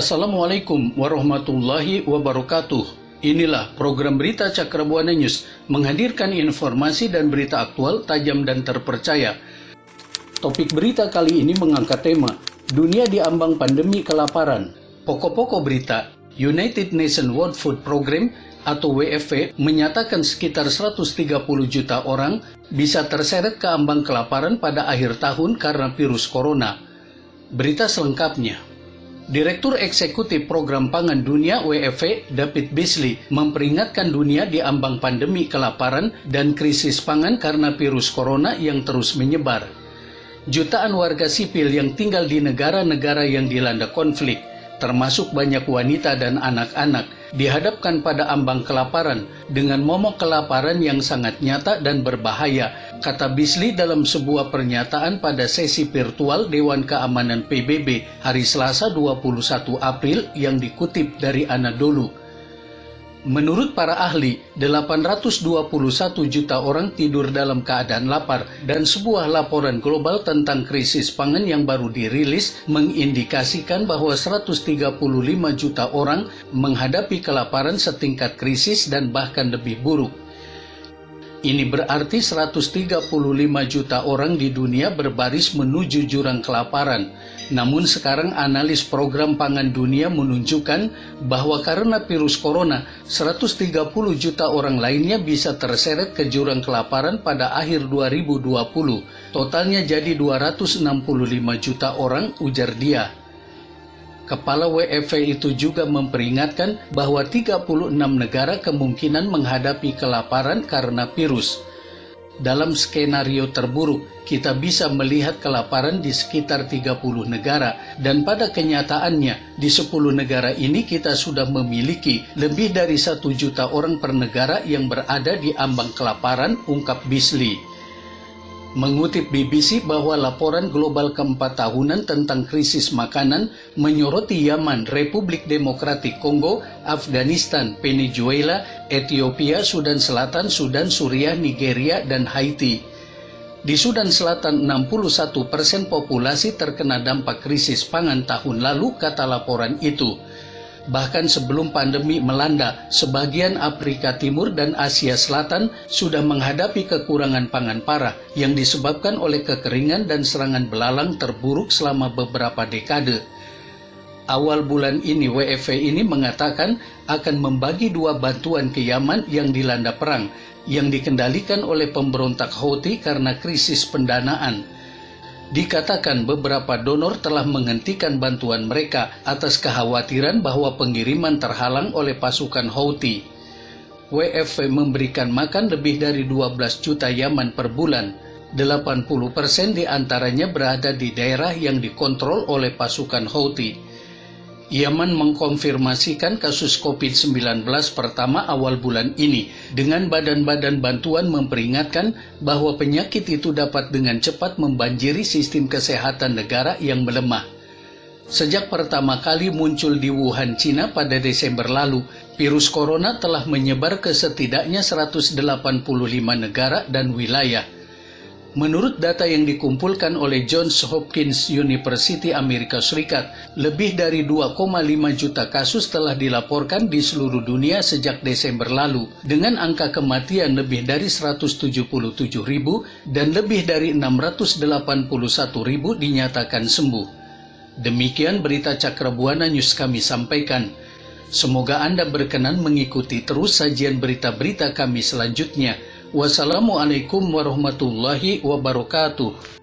Assalamualaikum warahmatullahi wabarakatuh. Inilah program berita Cakrabuana News, menghadirkan informasi dan berita aktual, tajam dan terpercaya. Topik berita kali ini mengangkat tema Dunia diambang pandemi kelaparan. Pokok-pokok berita, United Nations World Food Programme atau WFP menyatakan sekitar 130 juta orang bisa terseret ke ambang kelaparan pada akhir tahun karena virus corona. Berita selengkapnya. Direktur Eksekutif Program Pangan Dunia WFP, David Beasley, memperingatkan dunia di ambang pandemi kelaparan dan krisis pangan karena virus corona yang terus menyebar. Jutaan warga sipil yang tinggal di negara-negara yang dilanda konflik, termasuk banyak wanita dan anak-anak, dihadapkan pada ambang kelaparan dengan momok kelaparan yang sangat nyata dan berbahaya, kata Beasley dalam sebuah pernyataan pada sesi virtual Dewan Keamanan PBB hari Selasa 21 April yang dikutip dari Anadolu. Menurut para ahli, 821 juta orang tidur dalam keadaan lapar dan sebuah laporan global tentang krisis pangan yang baru dirilis mengindikasikan bahwa 135 juta orang menghadapi kelaparan setingkat krisis dan bahkan lebih buruk. Ini berarti 135 juta orang di dunia berbaris menuju jurang kelaparan. Namun sekarang analis program pangan dunia menunjukkan bahwa karena virus corona, 130 juta orang lainnya bisa terseret ke jurang kelaparan pada akhir 2020. Totalnya jadi 265 juta orang, ujar dia. Kepala WFP itu juga memperingatkan bahwa 36 negara kemungkinan menghadapi kelaparan karena virus. Dalam skenario terburuk, kita bisa melihat kelaparan di sekitar 30 negara, dan pada kenyataannya, di 10 negara ini kita sudah memiliki lebih dari 1 juta orang per negara yang berada di ambang kelaparan, ungkap Beasley. Mengutip BBC bahwa laporan global keempat tahunan tentang krisis makanan menyoroti Yaman, Republik Demokratik Kongo, Afghanistan, Venezuela, Ethiopia, Sudan Selatan, Sudan, Suriah, Nigeria, dan Haiti. Di Sudan Selatan, 61% populasi terkena dampak krisis pangan tahun lalu, kata laporan itu. Bahkan sebelum pandemi melanda, sebagian Afrika Timur dan Asia Selatan sudah menghadapi kekurangan pangan parah yang disebabkan oleh kekeringan dan serangan belalang terburuk selama beberapa dekade. Awal bulan ini WFP ini mengatakan akan membagi 2 bantuan ke Yaman yang dilanda perang, yang dikendalikan oleh pemberontak Houthi karena krisis pendanaan. Dikatakan beberapa donor telah menghentikan bantuan mereka atas kekhawatiran bahwa pengiriman terhalang oleh pasukan Houthi. WFP memberikan makan lebih dari 12 juta Yaman per bulan. 80% diantaranya berada di daerah yang dikontrol oleh pasukan Houthi. Yaman mengkonfirmasikan kasus COVID-19 pertama awal bulan ini, dengan badan-badan bantuan memperingatkan bahwa penyakit itu dapat dengan cepat membanjiri sistem kesehatan negara yang melemah. Sejak pertama kali muncul di Wuhan, Cina pada Desember lalu, virus corona telah menyebar ke setidaknya 185 negara dan wilayah. Menurut data yang dikumpulkan oleh Johns Hopkins University Amerika Serikat, lebih dari 2,5 juta kasus telah dilaporkan di seluruh dunia sejak Desember lalu, dengan angka kematian lebih dari 177.000 dan lebih dari 681.000 dinyatakan sembuh. Demikian berita Cakrabuana News kami sampaikan. Semoga Anda berkenan mengikuti terus sajian berita-berita kami selanjutnya. Wassalamualaikum warahmatullahi wabarakatuh.